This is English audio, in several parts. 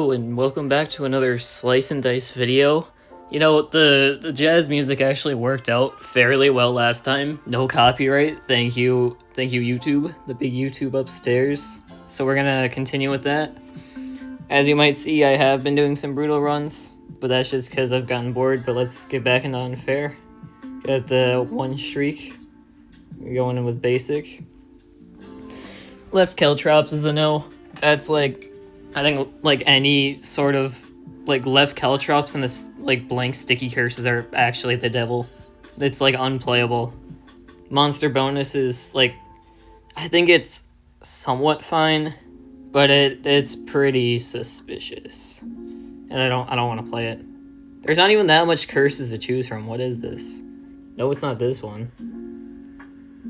And welcome back to another Slice and Dice video. You know, the jazz music actually worked out fairly well last time. No copyright. Thank you YouTube, the big YouTube upstairs. So we're gonna continue with that. As you might see, I have been doing some brutal runs, but that's just because I've gotten bored. But let's get back into unfair. Got the one streak. We're going in with basic. Left caltrops is a no. That's like, I think like any sort of like left caltrops and this like blank sticky curses are actually the devil. It's like unplayable. Monster bonus is like, I think it's somewhat fine, but it's pretty suspicious, and I don't want to play it. There's not even that much curses to choose from. What is this? No, it's not this one.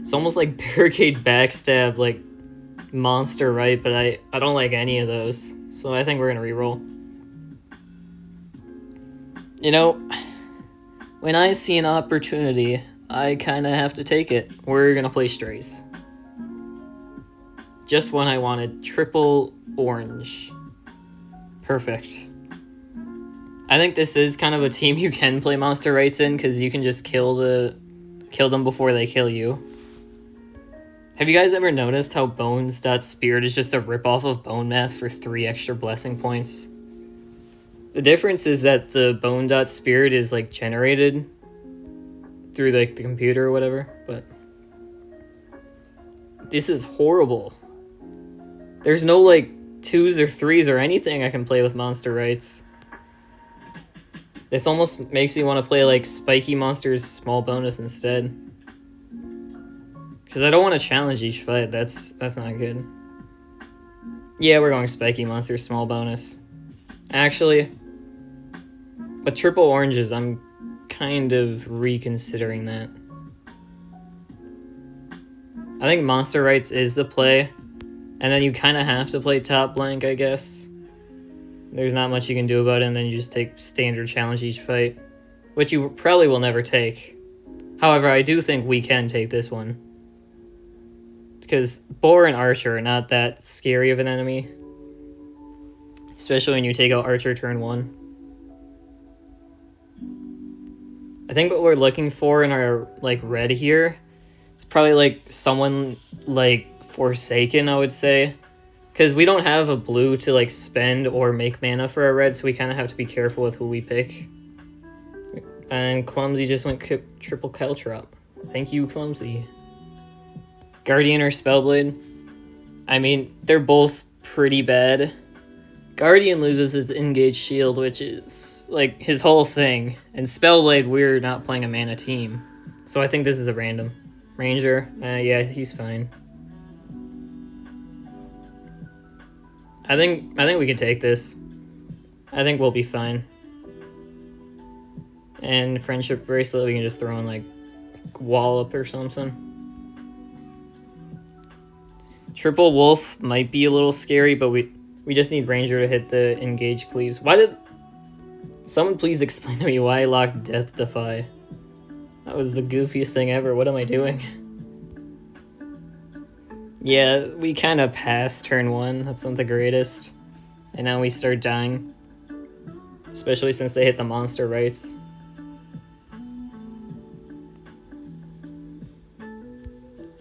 It's almost like barricade, backstab, like monster, right? But I don't like any of those, so I think we're gonna reroll. You know, when I see an opportunity, I kind of have to take it. We're gonna play strays. Just when I wanted triple orange. Perfect. I think this is kind of a team you can play monster rights in, because you can just kill them before they kill you. Have you guys ever noticed how Bones.Spirit is just a ripoff of Bone Math for 3 extra blessing points? The difference is that the Bone.Spirit is like generated through like the computer or whatever, but this is horrible. There's no like 2s or 3s or anything I can play with monster rights. This almost makes me want to play like Spiky Monsters small bonus instead. Because I don't want to challenge each fight. That's not good. Yeah, we're going Spiky Monsters small bonus. Actually, with triple oranges, I'm kind of reconsidering that. I think monster rights is the play. And then you kind of have to play top blank, I guess. There's not much you can do about it, and then you just take standard challenge each fight, which you probably will never take. However, I do think we can take this one, because Boar and Archer are not that scary of an enemy, especially when you take out Archer turn 1. I think what we're looking for in our like red here is probably like someone like Forsaken, I would say. Because we don't have a blue to like spend or make mana for our red, so we kind of have to be careful with who we pick. And Clumsy just went triple caltrop. Thank you, Clumsy. Guardian or Spellblade? I mean, they're both pretty bad. Guardian loses his engaged shield, which is like his whole thing. And Spellblade, we're not playing a mana team, so I think this is a random. Ranger? Yeah, he's fine. I think we can take this. I think we'll be fine. And Friendship Bracelet, we can just throw in like Wallop or something. Triple Wolf might be a little scary, but we just need Ranger to hit the engage cleaves. Why did someone please explain to me why I locked Death Defy? That was the goofiest thing ever. What am I doing? Yeah, we kind of passed turn 1. That's not the greatest. And now we start dying. Especially since they hit the monster rights.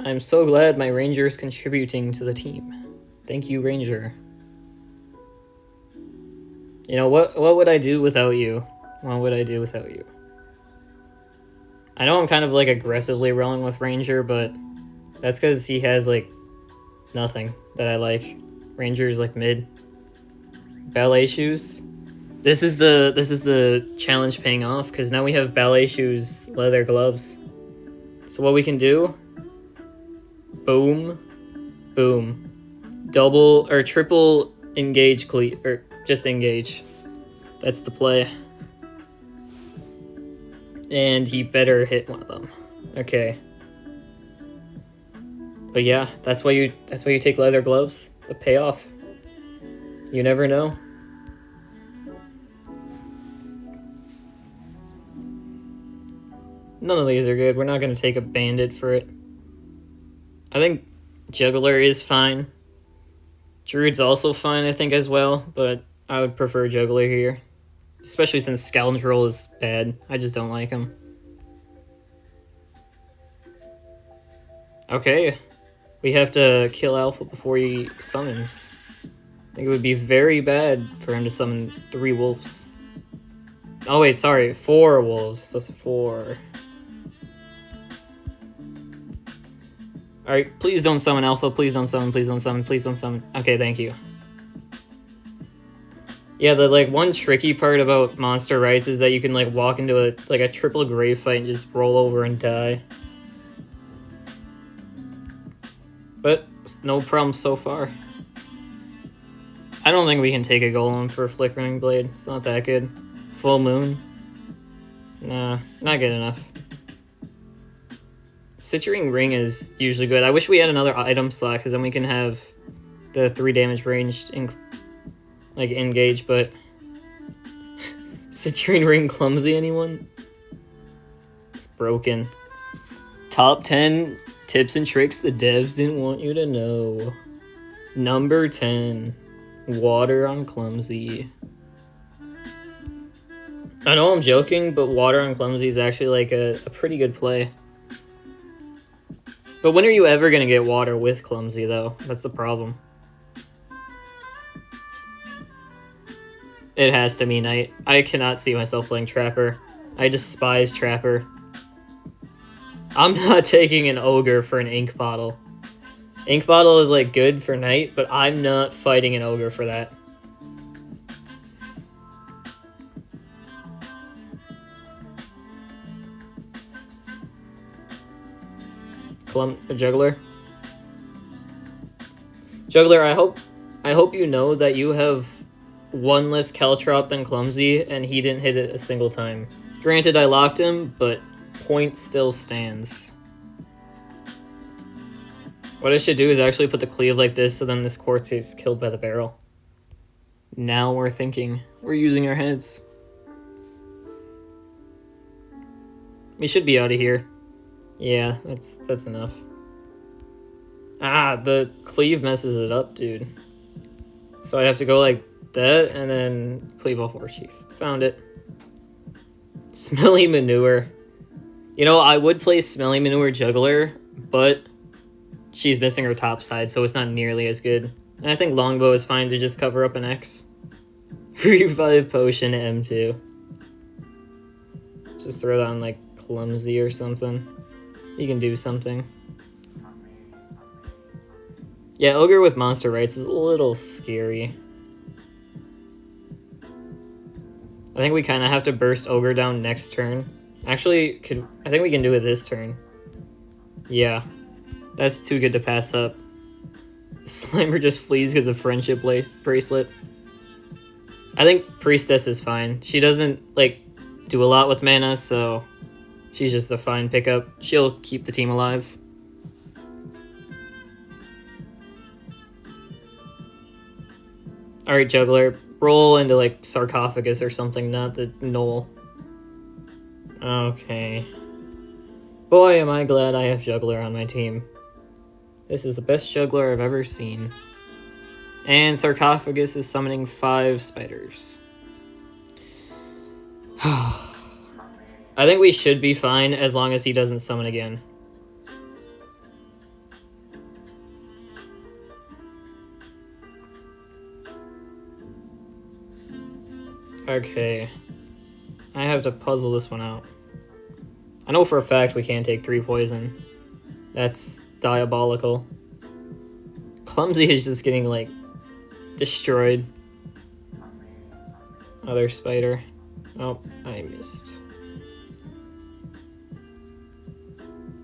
I'm so glad my Ranger is contributing to the team. Thank you, Ranger. You know, what would I do without you? What would I do without you? I know I'm kind of like aggressively rolling with Ranger, but that's because he has like nothing that I like. Ranger's like mid. Ballet shoes. This is the challenge paying off, because now we have ballet shoes, leather gloves. So what we can do? Boom, boom, double or triple engage or just engage. That's the play. And he better hit one of them. Okay. But yeah, that's why you take leather gloves. The payoff. You never know. None of these are good. We're not going to take a bandit for it. I think Juggler is fine. Druid's also fine, I think, as well, but I would prefer Juggler here. Especially since Scoundrel is bad. I just don't like him. Okay. We have to kill Alpha before he summons. I think it would be very bad for him to summon 3 wolves. Oh wait, sorry, 4 wolves. That's 4. Alright, please don't summon Alpha. Please don't summon, please don't summon, please don't summon. Okay, thank you. Yeah, the like one tricky part about Monster Rites is that you can like walk into a triple grave fight and just roll over and die. But no problem so far. I don't think we can take a golem for Flickering Blade. It's not that good. Full Moon? Nah, not good enough. Citrine Ring is usually good. I wish we had another item slot because then we can have the 3 damage ranged engage, but Citrine Ring clumsy, anyone? It's broken. Top 10 tips and tricks the devs didn't want you to know. Number 10. Water on clumsy. I know I'm joking, but water on clumsy is actually like a pretty good play. But when are you ever gonna get water with clumsy though? That's the problem. It has to be Knight. I cannot see myself playing Trapper. I despise Trapper. I'm not taking an Ogre for an Ink Bottle. Ink Bottle is like good for Knight, but I'm not fighting an Ogre for that. Juggler. Juggler, I hope you know that you have 1 less Caltrop than Clumsy, and he didn't hit it a single time. Granted, I locked him, but point still stands. What I should do is actually put the cleave like this, so then this quartz gets killed by the barrel. Now we're thinking. We're using our heads. We should be out of here. Yeah, that's enough. Ah, the cleave messes it up, dude. So I have to go like that, and then cleave off War Chief. Found it. Smelly Manure. You know, I would play Smelly Manure Juggler, but she's missing her top side, so it's not nearly as good. And I think Longbow is fine to just cover up an X. Revive Potion M2. Just throw that on like Clumsy or something. He can do something. Yeah, Ogre with Monster Rites is a little scary. I think we kind of have to burst Ogre down next turn. Actually, I think we can do it this turn. Yeah. That's too good to pass up. Slimer just flees because of Friendship Bracelet. I think Priestess is fine. She doesn't, like, do a lot with mana, so she's just a fine pickup. She'll keep the team alive. Alright, Juggler. Roll into, like, Sarcophagus or something, not the Knoll. Okay. Boy, am I glad I have Juggler on my team. This is the best Juggler I've ever seen. And Sarcophagus is summoning 5 spiders. I think we should be fine as long as he doesn't summon again. Okay. I have to puzzle this one out. I know for a fact we can't take 3 poison. That's diabolical. Clumsy is just getting, like, destroyed. Other spider. Oh, I missed.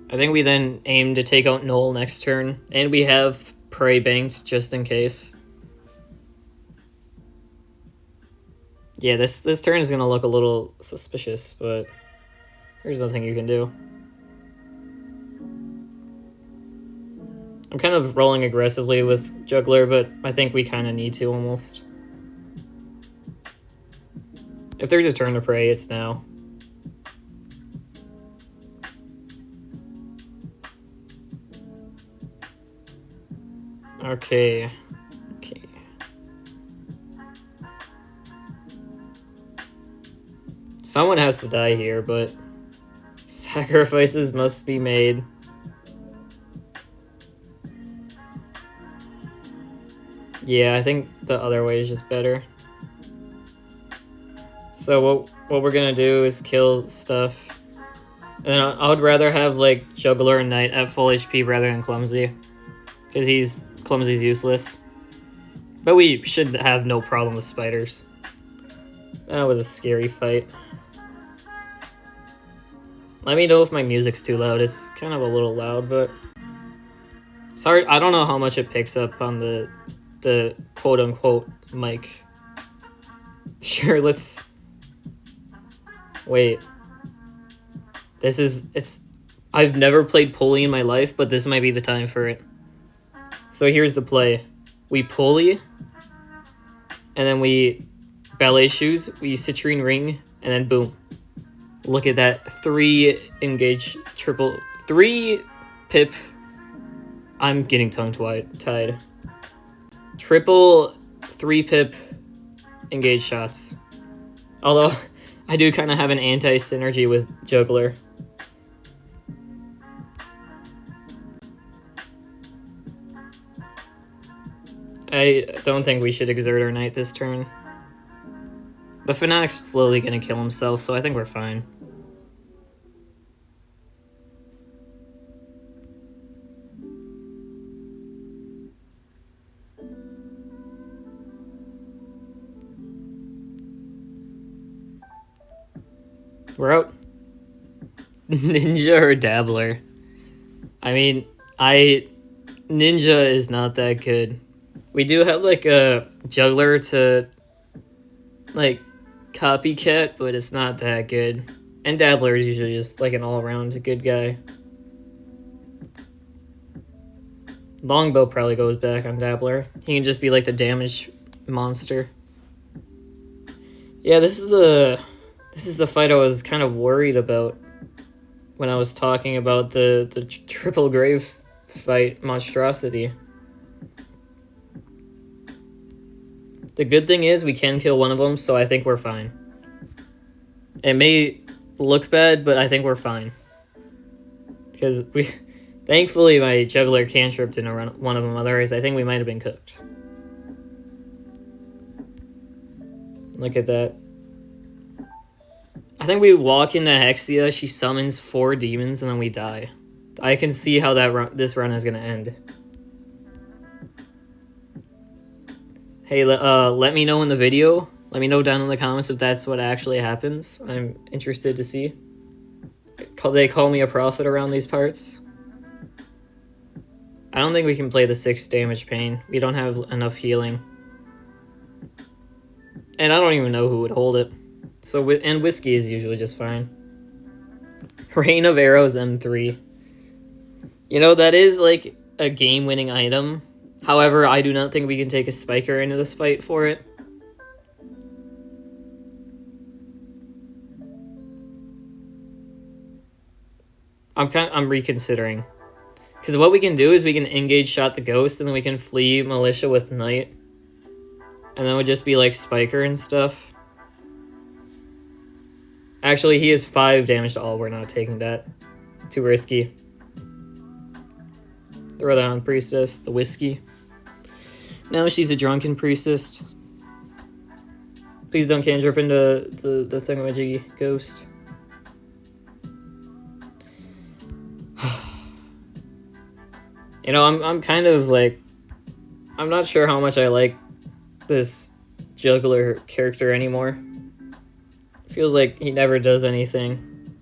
I think we then aim to take out Knoll next turn, and we have Prey Banks just in case. Yeah, this turn is gonna look a little suspicious, but there's nothing you can do. I'm kind of rolling aggressively with Juggler, but I think we kind of need to almost. If there's a turn to Prey, it's now. Okay. Someone has to die here, but sacrifices must be made. Yeah, I think the other way is just better. So what we're gonna do is kill stuff. And I would rather have like Juggler and Knight at full HP rather than Clumsy. Because Clumsy's useless. But we should have no problem with spiders. That was a scary fight. Let me know if my music's too loud. It's kind of a little loud, but sorry, I don't know how much it picks up on the quote-unquote mic. Sure, let's... Wait. I've never played pulley in my life, but this might be the time for it. So here's the play. We pulley, and then we ballet shoes, we citrine ring, and then boom. Look at that. 3 engage triple... 3 pip... I'm getting tongue-tied. Triple 3 pip engage shots. Although, I do kind of have an anti-synergy with Juggler. I don't think we should exert our Knight this turn. The Fanatic's slowly gonna kill himself, so I think we're fine. We're out. Ninja or Dabbler? I mean, Ninja is not that good. We do have, like, a Juggler to, like, copycat, but it's not that good. And Dabbler is usually just, like, an all-around good guy. Longbow probably goes back on Dabbler. He can just be, like, the damage monster. Yeah, this is the fight I was kind of worried about when I was talking about the triple grave fight monstrosity. The good thing is we can kill one of them, so I think we're fine. It may look bad, but I think we're fine. Because thankfully my Juggler cantrip didn't run one of them, otherwise I think we might have been cooked. Look at that. I think we walk into Hexia, she summons 4 demons, and then we die. I can see how this run is going to end. Hey, let me know in the video. Let me know down in the comments if that's what actually happens. I'm interested to see. They call me a prophet around these parts. I don't think we can play the 6 damage pain. We don't have enough healing. And I don't even know who would hold it. So, and Whiskey is usually just fine. Rain of Arrows M3. You know, that is like a game-winning item. However, I do not think we can take a Spiker into this fight for it. I'm reconsidering. Because what we can do is we can engage shot the Ghost, and then we can flee Militia with Knight. And then it would just be like Spiker and stuff. Actually, he is 5 damage to all. We're not taking that. Too risky. Throw that on Priestess, the Whiskey. Now she's a drunken Priestess. Please don't cantrip into the thingamajiggy Ghost. You know, I'm kind of like... I'm not sure how much I like this Juggler character anymore. Feels like he never does anything.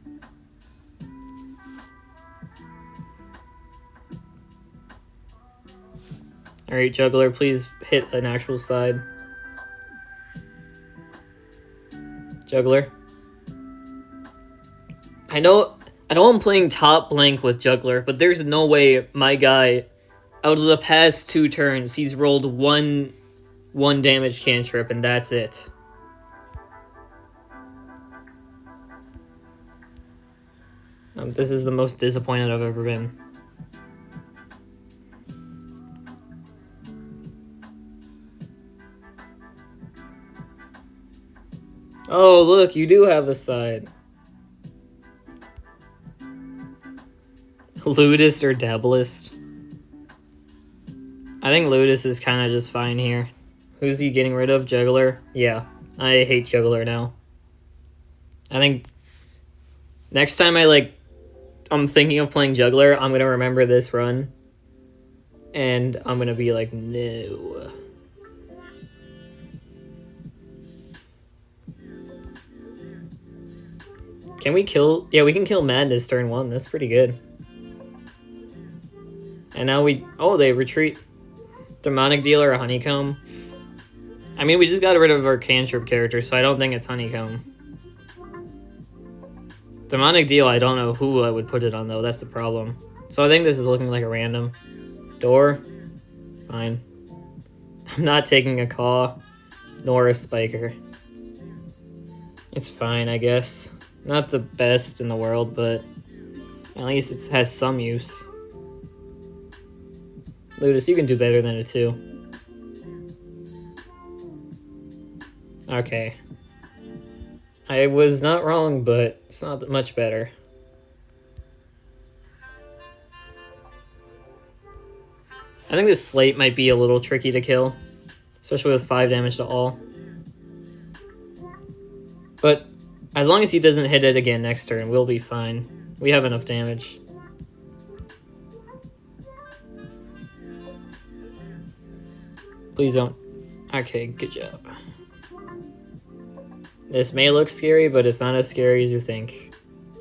Alright, Juggler, please hit an actual side. Juggler. I know I'm playing top blank with Juggler, but there's no way my guy, out of the past 2 turns, he's rolled one damage cantrip, and that's it. This is the most disappointed I've ever been. Oh, look, you do have a side. Ludist or Dabblist? I think Ludist is kind of just fine here. Who's he getting rid of? Juggler? Yeah, I hate Juggler now. I think next time I'm thinking of playing Juggler, I'm gonna remember this run. And I'm gonna be like, no. Can we kill? Yeah, we can kill Madness turn 1. That's pretty good. And now they retreat. Demonic Dealer or Honeycomb? I mean, we just got rid of our cantrip character, so I don't think it's Honeycomb. Demonic Deal, I don't know who I would put it on, though. That's the problem. So I think this is looking like a random. Door? Fine. I'm not taking a Caw, nor a Spiker. It's fine, I guess. Not the best in the world, but at least it has some use. Ludus, you can do better than a 2. Okay. I was not wrong, but it's not that much better. I think this Slate might be a little tricky to kill, especially with 5 damage to all. But as long as he doesn't hit it again next turn, we'll be fine. We have enough damage. Please don't. Okay, good job. This may look scary, but it's not as scary as you think.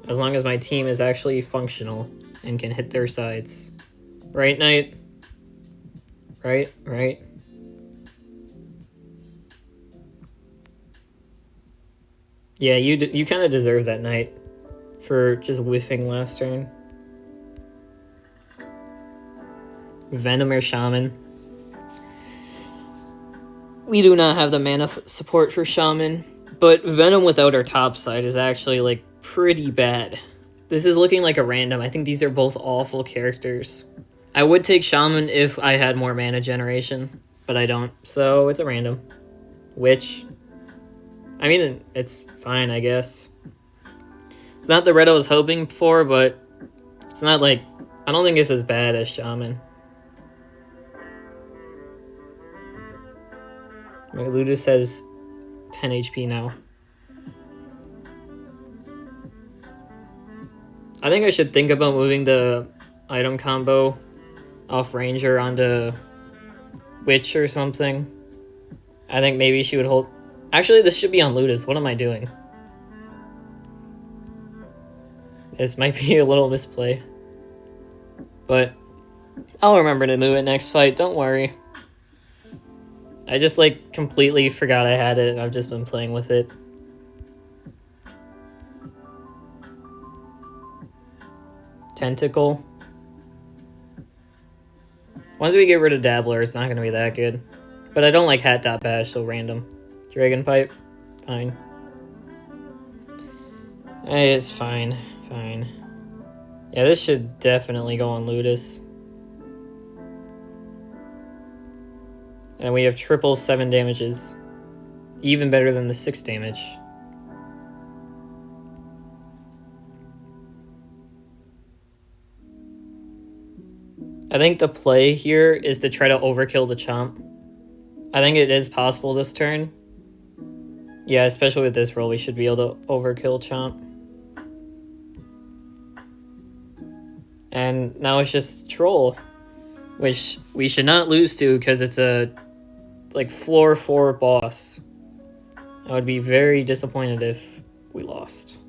As long as my team is actually functional and can hit their sides. Right, Knight? Right. Yeah, you kind of deserve that, Knight, for just whiffing last turn. Venom or Shaman? We do not have the mana support for Shaman, but Venom without our top side is actually, like, pretty bad. This is looking like a random. I think these are both awful characters. I would take Shaman if I had more mana generation, but I don't, so it's a random. Which, I mean, it's fine, I guess. It's not the red I was hoping for, but it's not like... I don't think it's as bad as Shaman. My Ludus has 10 HP now. I think I should think about moving the item combo off Ranger onto Witch or something. I think maybe she would hold... Actually, this should be on Ludus. What am I doing? This might be a little misplay. But I'll remember to do it next fight. Don't worry. I just, like, completely forgot I had it, and I've just been playing with it. Tentacle. Once we get rid of Dabbler, it's not going to be that good. But I don't like Hat.Bash, so random. Dragon Pipe? Fine. Hey, it's fine. Fine. Yeah, this should definitely go on Ludus. And we have triple 7 damages. Even better than the 6 damage. I think the play here is to try to overkill the Chomp. I think it is possible this turn. Yeah, especially with this roll, we should be able to overkill Chomp. And now it's just Troll, which we should not lose to because it's a like floor 4 boss. I would be very disappointed if we lost.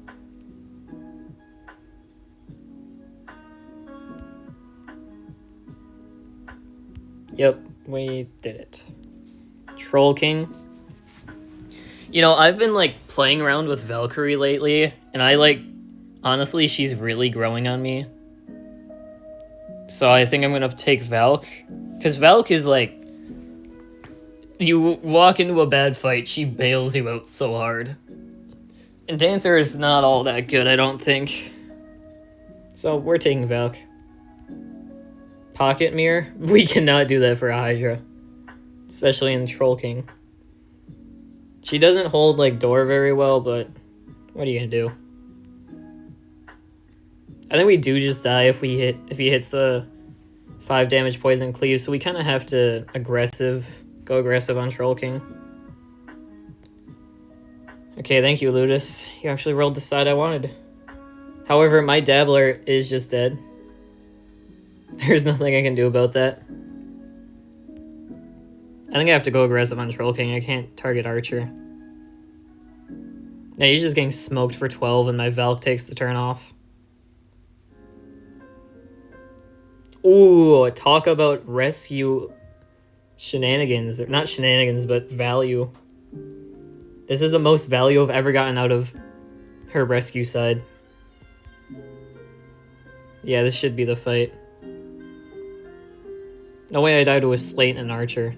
Yep, we did it. Troll King. You know, I've been like playing around with Valkyrie lately, and honestly, she's really growing on me. So I think I'm gonna take Valk, because Valk is like, you walk into a bad fight, she bails you out so hard. And Dancer is not all that good, I don't think. So we're taking Valk. Pocket Mirror? We cannot do that for a Hydra. Especially in Troll King. She doesn't hold, like, door very well, but what are you gonna do? I think we do just die if he hits the 5 damage poison cleave, so we kind of have to go aggressive on Troll King. Okay, thank you, Ludus. You actually rolled the side I wanted. However, my Dabbler is just dead. There's nothing I can do about that. I think I have to go aggressive on Troll King. I can't target Archer. Yeah, he's just getting smoked for 12 and my Valk takes the turn off. Ooh, talk about rescue shenanigans. Not shenanigans, but value. This is the most value I've ever gotten out of her rescue side. Yeah, this should be the fight. No way I die to a Slate and an Archer.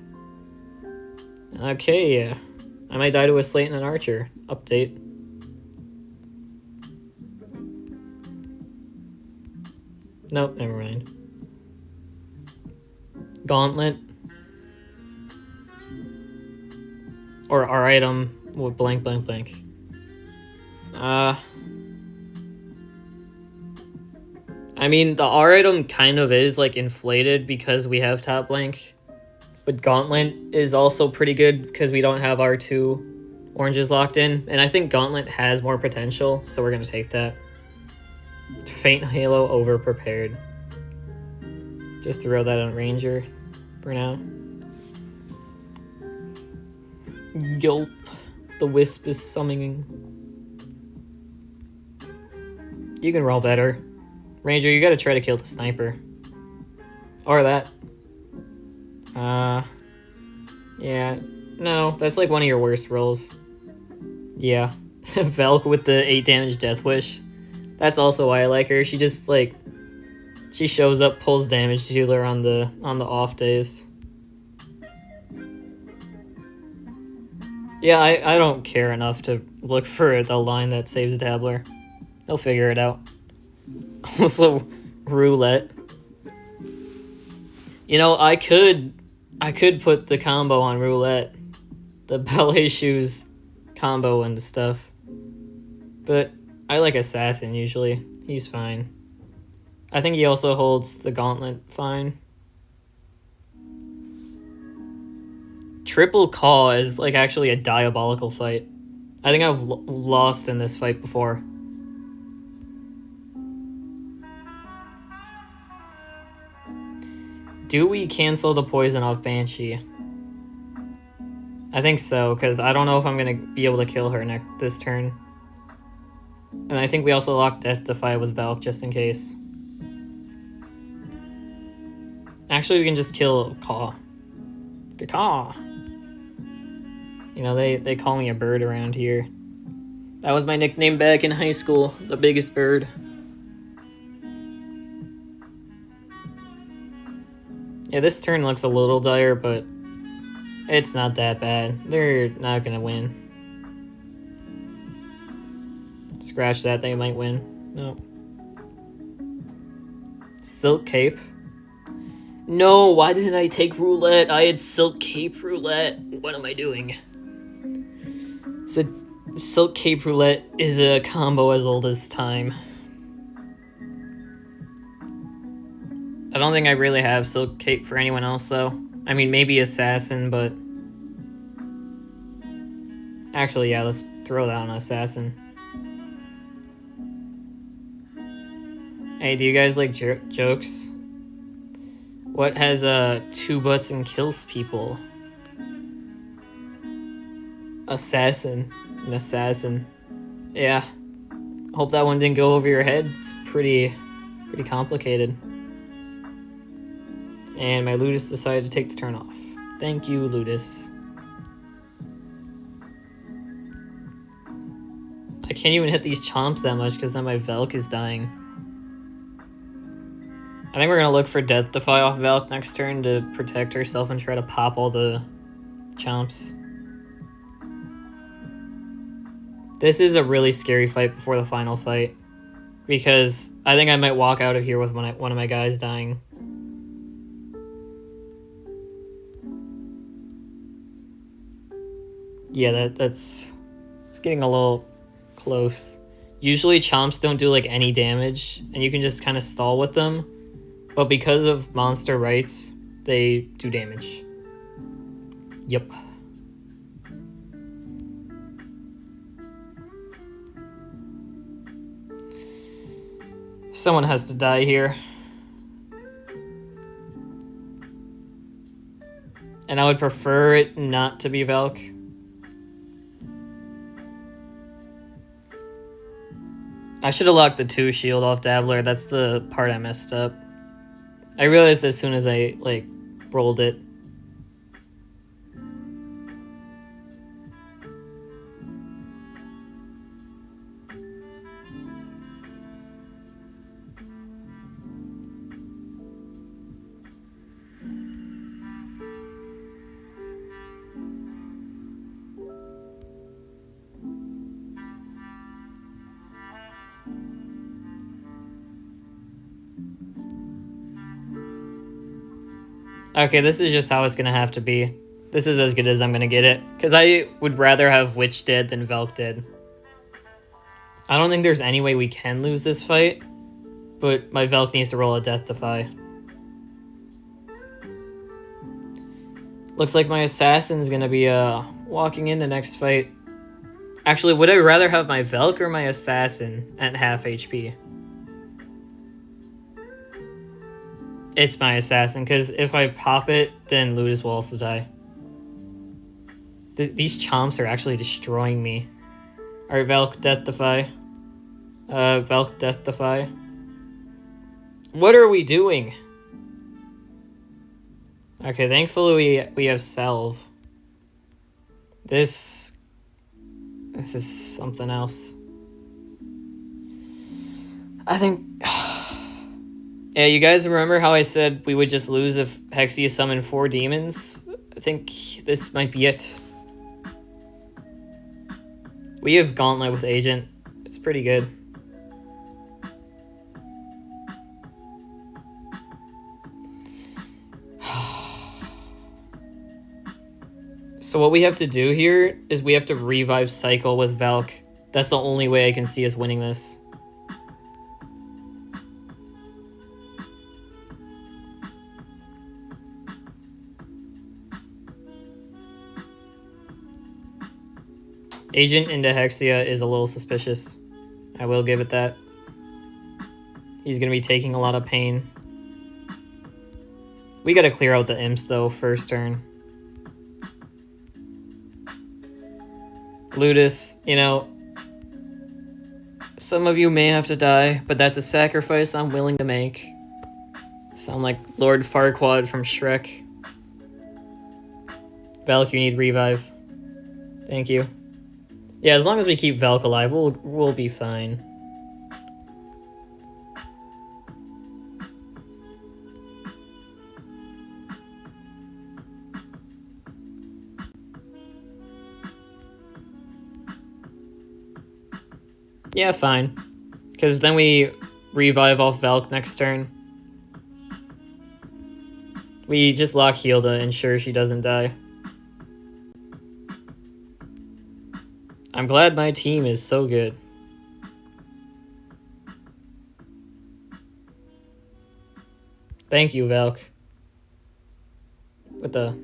Okay, yeah. I might die to a Slate and an Archer. Update. Nope, never mind. Gauntlet. Or our item with blank, blank, blank. I mean, the R item kind of is, like, inflated because we have top blank. But Gauntlet is also pretty good because we don't have our 2 oranges locked in. And I think Gauntlet has more potential, so we're going to take that. Faint Halo over Prepared. Just throw that on Ranger for now. Gulp. The Wisp is summoning. You can roll better. Ranger, you gotta try to kill the Sniper. Or that. Yeah. No, that's like one of your worst rolls. Yeah. Valk with the 8 damage Death Wish. That's also why I like her. She just, like... She shows up, pulls damage dealer on the off days. Yeah, I don't care enough to look for the line that saves Dabbler. They'll figure it out. Also, Roulette. You know, I could put the combo on Roulette. The ballet shoes combo and stuff. But I like Assassin usually. He's fine. I think he also holds the Gauntlet fine. Triple Call is, like, actually a diabolical fight. I think I've lost in this fight before. Do we cancel the poison off Banshee? I think so, because I don't know if I'm going to be able to kill her this turn. And I think we also lock Death Defy with Valk just in case. Actually, we can just kill Caw. Caw. You know, they call me a bird around here. That was my nickname back in high school, the biggest bird. Yeah, this turn looks a little dire, but it's not that bad. They're not gonna win. Scratch that, they might win. Nope. Silk Cape. No, why didn't I take Roulette? I had Silk Cape Roulette. What am I doing? Silk Cape Roulette is a combo as old as time. I don't think I really have Silk Cape for anyone else, though. I mean, maybe Assassin, but... Actually, yeah, let's throw that on Assassin. Hey, do you guys like jokes? What has 2 butts and kills people? Assassin. An assassin. Yeah. Hope that one didn't go over your head. It's pretty complicated. And my Ludus decided to take the turn off. Thank you, Ludus. I can't even hit these chomps that much because then my Valk is dying. I think we're going to look for Death Defy off Valk next turn to protect herself and try to pop all the chomps. This is a really scary fight before the final fight. Because I think I might walk out of here with one of my guys dying. Yeah, that's... It's getting a little close. Usually chomps don't do like any damage, and you can just kind of stall with them. But because of monster rights, they do damage. Yep. Someone has to die here. And I would prefer it not to be Valk. I should have locked the 2 shield off Dabbler. That's the part I messed up. I realized as soon as I, like, rolled it. Okay, this is just how it's gonna have to be. This is as good as I'm gonna get it. Because I would rather have Witch dead than Valk dead. I don't think there's any way we can lose this fight. But my Valk needs to roll a Death Defy. Looks like my Assassin's gonna be walking in the next fight. Actually, would I rather have my Valk or my Assassin at half HP? It's my Assassin, because if I pop it, then Ludus will also die. These chomps are actually destroying me. Alright, Valk, Death Defy. Valk, Death Defy. What are we doing? Okay, thankfully we have Salve. This is something else. I think... Yeah, you guys remember how I said we would just lose if Hexia summoned 4 demons? I think this might be it. We have Gauntlet with Agent. It's pretty good. So what we have to do here is we have to revive Cycle with Valk. That's the only way I can see us winning this. Agent into Hexia is a little suspicious. I will give it that. He's going to be taking a lot of pain. We got to clear out the imps, though, first turn. Ludus, you know, some of you may have to die, but that's a sacrifice I'm willing to make. Sound like Lord Farquaad from Shrek. Valk, you need revive. Thank you. Yeah, as long as we keep Valk alive, we'll be fine. Yeah, fine. Because then we revive off Valk next turn. We just lock heal to ensure she doesn't die. I'm glad my team is so good. Thank you, Valk. With the...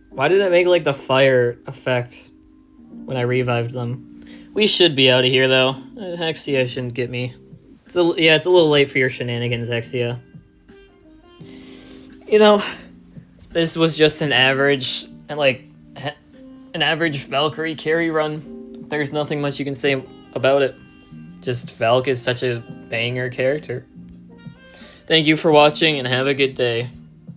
Why did it make like the fire effect when I revived them? We should be out of here though. Hexia shouldn't get me. Yeah, it's a little late for your shenanigans, Hexia. You know, this was just an average, an average Valkyrie carry run. There's nothing much you can say about it. Just Valk is such a banger character. Thank you for watching and have a good day.